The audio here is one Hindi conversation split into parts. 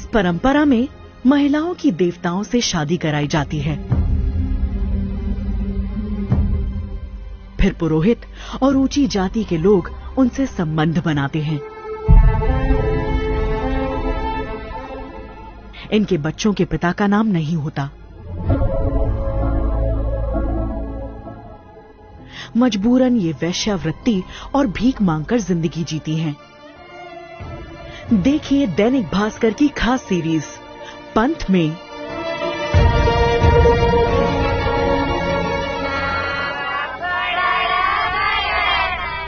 इस परंपरा में महिलाओं की देवताओं से शादी कराई जाती है। फिर पुरोहित और ऊंची जाति के लोग उनसे संबंध बनाते हैं। इनके बच्चों के पिता का नाम नहीं होता। मजबूरन ये वेश्यावृत्ति और भीख मांगकर जिंदगी जीती हैं। देखिए दैनिक भास्कर की खास सीरीज पंथ में।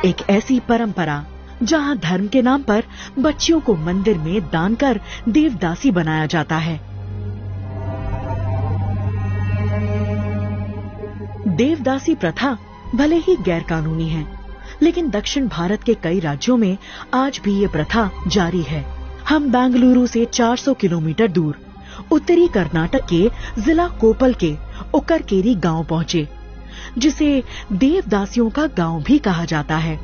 एक ऐसी परंपरा जहां धर्म के नाम पर बच्चियों को मंदिर में दान कर देवदासी बनाया जाता है। देवदासी प्रथा भले ही गैर कानूनी है, लेकिन दक्षिण भारत के कई राज्यों में आज भी ये प्रथा जारी है। हम बेंगलुरु से 400 किलोमीटर दूर उत्तरी कर्नाटक के जिला कोपल के उक्करकेरी गांव पहुंचे, जिसे देवदासियों का गांव भी कहा जाता है।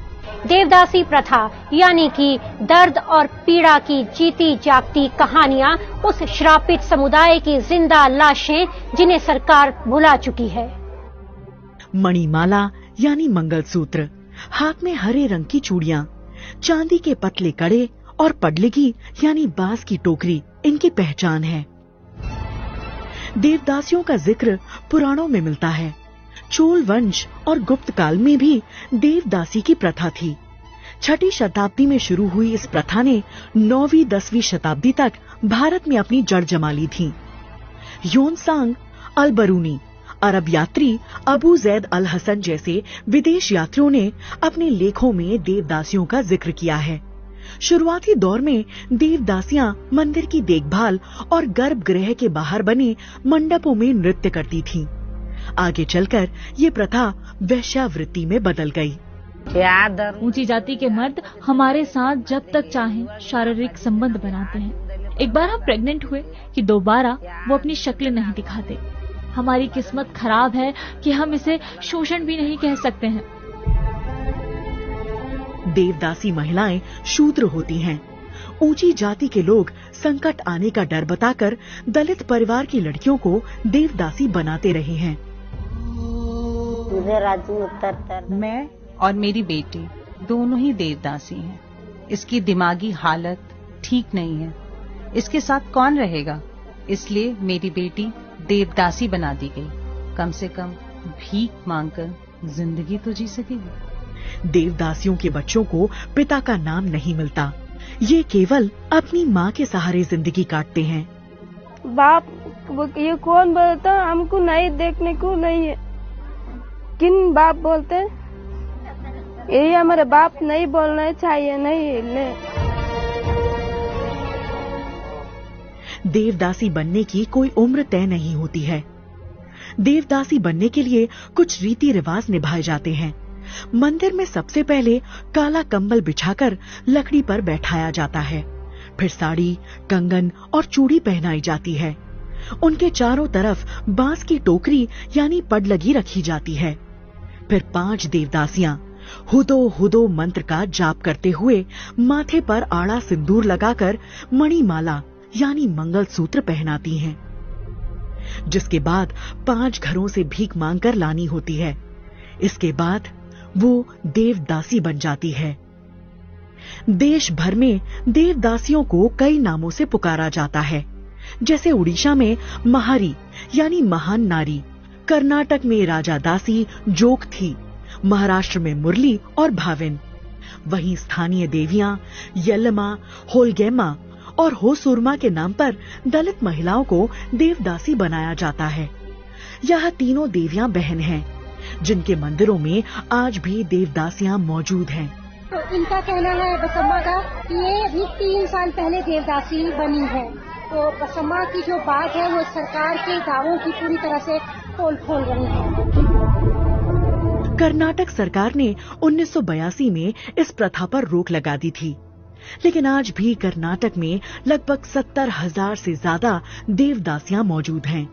देवदासी प्रथा यानी कि दर्द और पीड़ा की जीती जागती कहानियां, उस श्रापित समुदाय की जिंदा लाशें जिन्हें सरकार भुला चुकी है। मणिमाला यानी मंगलसूत्र, हाथ में हरे रंग की चूड़ियां, चांदी के पतले कड़े और पडलिगी यानी बांस की टोकरी इनकी पहचान है। देवदासियों का जिक्र पुराणों में मिलता है। चोल वंश और गुप्त काल में भी देवदासी की प्रथा थी। 6ठी शताब्दी में शुरू हुई इस प्रथा ने 9वीं 10वीं शताब्दी तक भारत में अपनी जड़ जमा ली थी। योनसांग अल-बरूनी, अरब यात्री अबू जैद अल हसन जैसे विदेश यात्रियों ने अपने लेखों में देवदासियों का जिक्र किया है। शुरुआती दौर में देवदासियां मंदिर की देखभाल और गर्भगृह के बाहर बने मंडपों में नृत्य करती थीं। आगे चलकर ये प्रथा वेश्यावृत्ति में बदल गई। ऊंची जाति के मर्द हमारे साथ जब तक चाहें शारीरिक संबंध बनाते हैं। एक बार हम प्रेग्नेंट हुए कि दोबारा वो अपनी शक्ल नहीं दिखाते। हमारी किस्मत खराब है कि हम इसे शोषण भी नहीं कह सकते हैं। देवदासी महिलाएं शूद्र होती हैं। ऊंची जाति के लोग संकट आने का डर बताकर दलित परिवार की लड़कियों को देवदासी बनाते रहे हैं। मैं और मेरी बेटी दोनों ही देवदासी हैं। इसकी दिमागी हालत ठीक नहीं है। इसके साथ कौन रहेगा? इसलिए मेरी बेटी देवदासी बना दी गई। कम से कम भीख मांगकर जिंदगी तो जी सकेगी। देवदासियों के बच्चों को पिता का नाम नहीं मिलता। ये केवल अपनी माँ के सहारे जिंदगी काटते हैं। बाप ये कौन बोलता? हमको नहीं देखने को नहीं है। किन बाप बोलते? यही हमारे बाप नहीं बोलना चाहिए, नहीं हिलने। देवदासी बनने की कोई उम्र तय नहीं होती है। देवदासी बनने के लिए कुछ रीति रिवाज निभाए जाते हैं। मंदिर में सबसे पहले काला कंबल बिछाकर लकड़ी पर बैठाया जाता है। फिर साड़ी, कंगन और चूड़ी पहनाई जाती है। उनके चारों तरफ बांस की टोकरी यानी पडलगी रखी जाती है। फिर 5 देवदासियां हुदो हुदो मंत्र का जाप करते हुए माथे पर आड़ा सिंदूर लगाकर मणिमाला यानी मंगलसूत्र पहनाती हैं, जिसके बाद 5 घरों से भीख मांगकर लानी होती है। इसके बाद वो देवदासी बन जाती है। देश भर में देवदासियों को कई नामों से पुकारा जाता है, जैसे उड़ीसा में महारी यानी महान नारी, कर्नाटक में राजा दासी जोग थी, महाराष्ट्र में मुरली और भाविन। वहीं स्थानीय देवियां यल्लमा, होलगेमा और होसुरमा के नाम पर दलित महिलाओं को देवदासी बनाया जाता है। यह तीनों देवियां बहन हैं, जिनके मंदिरों में आज भी देवदासियां मौजूद हैं। तो इनका कहना है बसम्मा का कि ये अभी 3 साल पहले देवदासी बनी है। तो बसम्मा की जो बात है वो सरकार के दावों की पूरी तरह से पोल खोल रही है। कर्नाटक सरकार ने 1982 में इस प्रथा पर रोक लगा दी थी, लेकिन आज भी कर्नाटक में लगभग 70,000 से ज्यादा देवदासियां मौजूद हैं।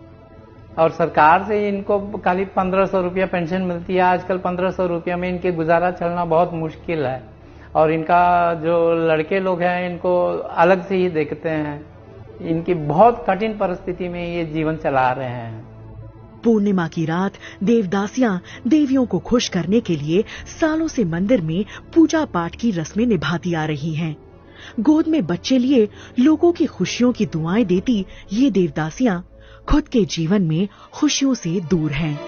और सरकार से इनको खाली 1500 रुपया पेंशन मिलती है। आजकल 1500 रुपया में इनके गुजारा चलना बहुत मुश्किल है। और इनका जो लड़के लोग हैं इनको अलग से ही देखते हैं। इनकी बहुत कठिन परिस्थिति में ये जीवन चला रहे हैं। पूर्णिमा की रात देवदासियां देवियों को खुश करने के लिए सालों से मंदिर में पूजा पाठ की रस्में निभाती आ रही हैं। गोद में बच्चे लिए लोगों की खुशियों की दुआएं देती ये देवदासियां खुद के जीवन में खुशियों से दूर हैं।